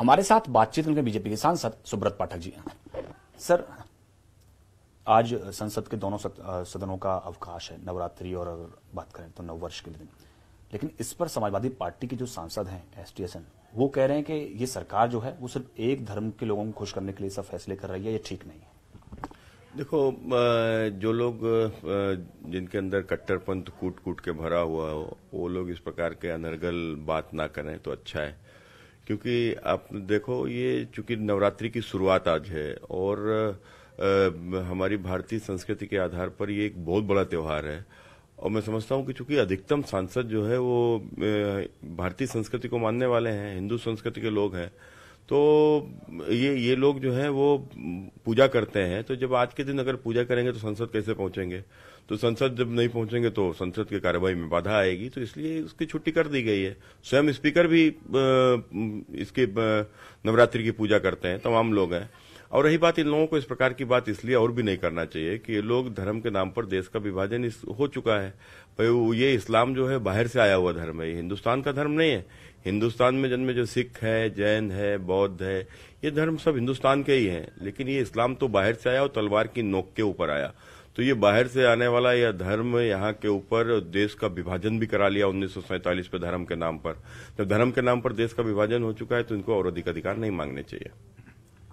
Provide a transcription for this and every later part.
हमारे साथ बातचीत में बीजेपी के सांसद सुब्रत पाठक जी। सर, आज संसद के दोनों सदनों का अवकाश है, नवरात्रि और अगर बात करें तो नववर्ष के दिन, लेकिन इस पर समाजवादी पार्टी के जो सांसद हैं एसटीएसएन, वो कह रहे हैं कि ये सरकार जो है वो सिर्फ एक धर्म के लोगों को खुश करने के लिए सब फैसले कर रही है, ये ठीक नहीं है। देखो, जो लोग जिनके अंदर कट्टरपंथ कूट कूट के भरा हुआ हो, वो लोग इस प्रकार के अनर्गल बात ना करें तो अच्छा है। क्योंकि आप देखो, ये चूंकि नवरात्रि की शुरुआत आज है और हमारी भारतीय संस्कृति के आधार पर ये एक बहुत बड़ा त्योहार है। और मैं समझता हूं कि चूंकि अधिकतम सांसद जो है वो भारतीय संस्कृति को मानने वाले हैं, हिंदू संस्कृति के लोग हैं, तो ये लोग जो हैं वो पूजा करते हैं। तो जब आज के दिन अगर पूजा करेंगे तो संसद कैसे पहुंचेंगे? तो संसद जब नहीं पहुंचेंगे तो संसद की कार्यवाही में बाधा आएगी, तो इसलिए उसकी छुट्टी कर दी गई है। स्वयं स्पीकर भी इसके नवरात्रि की पूजा करते हैं, तमाम लोग हैं। और रही बात, इन लोगों को इस प्रकार की बात इसलिए और भी नहीं करना चाहिए कि ये लोग धर्म के नाम पर देश का विभाजन हो चुका है। ये इस्लाम जो है बाहर से आया हुआ धर्म है, ये हिंदुस्तान का धर्म नहीं है। हिंदुस्तान में जन्मे जो सिख है, जैन है, बौद्ध है, ये धर्म सब हिंदुस्तान के ही हैं। लेकिन ये इस्लाम तो बाहर से आया और तलवार की नोक के ऊपर आया। तो ये बाहर से आने वाला यह धर्म यहाँ के ऊपर देश का विभाजन भी करा लिया 1947 पे धर्म के नाम पर। जब धर्म के नाम पर देश का विभाजन हो चुका है तो इनको और अधिक अधिकार नहीं मांगने चाहिए।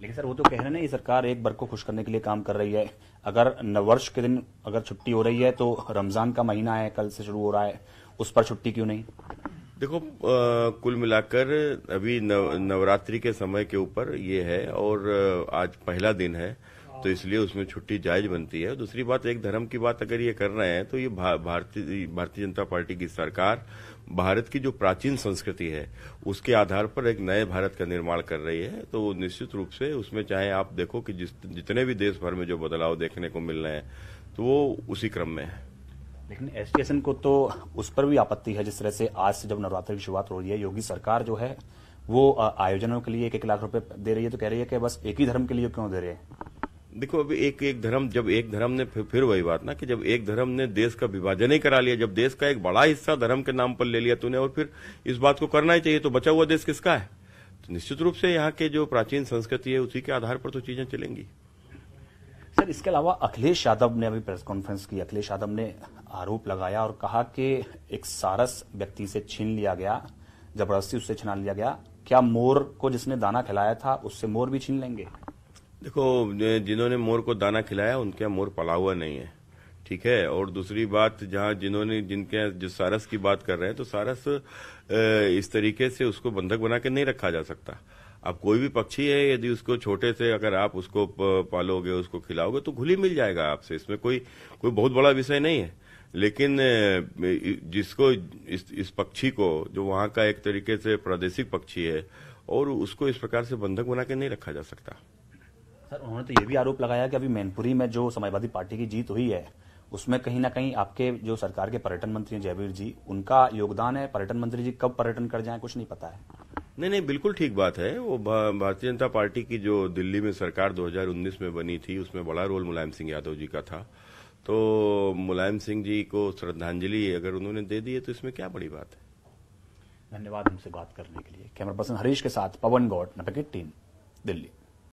लेकिन सर, वो तो कह रहे हैं ना, ये सरकार एक वर्ग को खुश करने के लिए काम कर रही है। अगर नववर्ष के दिन अगर छुट्टी हो रही है तो रमजान का महीना है, कल से शुरू हो रहा है, उस पर छुट्टी क्यों नहीं? देखो, कुल मिलाकर अभी नवरात्रि के समय के ऊपर ये है और आज पहला दिन है, तो इसलिए उसमें छुट्टी जायज बनती है। दूसरी बात, एक धर्म की बात अगर ये कर रहे हैं तो ये भारतीय जनता पार्टी की सरकार भारत की जो प्राचीन संस्कृति है उसके आधार पर एक नए भारत का निर्माण कर रही है। तो निश्चित रूप से उसमें चाहे आप देखो कि जितने भी देश भर में जो बदलाव देखने को मिल रहे हैं तो वो उसी क्रम में है। लेकिन एसटीएसएन को तो उस पर भी आपत्ति है, जिस तरह से आज से जब नवरात्रि की शुरुआत हो रही है, योगी सरकार जो है वो आयोजनों के लिए 1-1 लाख रुपए दे रही है, तो कह रही है कि बस एक ही धर्म के लिए क्यों दे रही है? देखो, अभी एक धर्म, जब एक धर्म ने फिर वही बात ना कि जब एक धर्म ने देश का विभाजन ही करा लिया, जब देश का एक बड़ा हिस्सा धर्म के नाम पर ले लिया तूने, और फिर इस बात को करना ही चाहिए, तो बचा हुआ देश किसका है? तो निश्चित रूप से यहाँ के जो प्राचीन संस्कृति है उसी के आधार पर तो चीजें चलेंगी। सर, इसके अलावा अखिलेश यादव ने अभी प्रेस कॉन्फ्रेंस की। अखिलेश यादव ने आरोप लगाया और कहा कि एक सारस व्यक्ति से छीन लिया गया, जबरदस्ती उससे छीना लिया गया। क्या मोर को जिसने दाना खिलाया था उससे मोर भी छीन लेंगे? देखो, जिन्होंने मोर को दाना खिलाया उनके यहाँ मोर पला हुआ नहीं है, ठीक है। और दूसरी बात, जिनके जो सारस की बात कर रहे हैं, तो सारस इस तरीके से उसको बंधक बना के नहीं रखा जा सकता। अब कोई भी पक्षी है, यदि उसको छोटे से अगर आप उसको पालोगे, उसको खिलाओगे तो घुली मिल जाएगा आपसे, इसमें कोई बहुत बड़ा विषय नहीं है। लेकिन जिसको इस पक्षी को, जो वहां का एक तरीके से प्रादेशिक पक्षी है, और उसको इस प्रकार से बंधक बना के नहीं रखा जा सकता। सर, उन्होंने तो ये भी आरोप लगाया कि अभी मैनपुरी में जो समाजवादी पार्टी की जीत हुई है उसमें कहीं ना कहीं आपके जो सरकार के पर्यटन मंत्री जयवीर जी, उनका योगदान है। पर्यटन मंत्री जी कब पर्यटन कर जाएं कुछ नहीं पता है। नहीं, बिल्कुल ठीक बात है। वो भारतीय जनता पार्टी की जो दिल्ली में सरकार 2019 में बनी थी, उसमें बड़ा रोल मुलायम सिंह यादव जी का था। तो मुलायम सिंह जी को श्रद्धांजलि अगर उन्होंने दे दी है तो इसमें क्या बड़ी बात है। धन्यवाद हमसे बात करने के लिए। कैमरा पर्सन हरीश के साथ पवन गौड़, नपकेट 3, दिल्ली।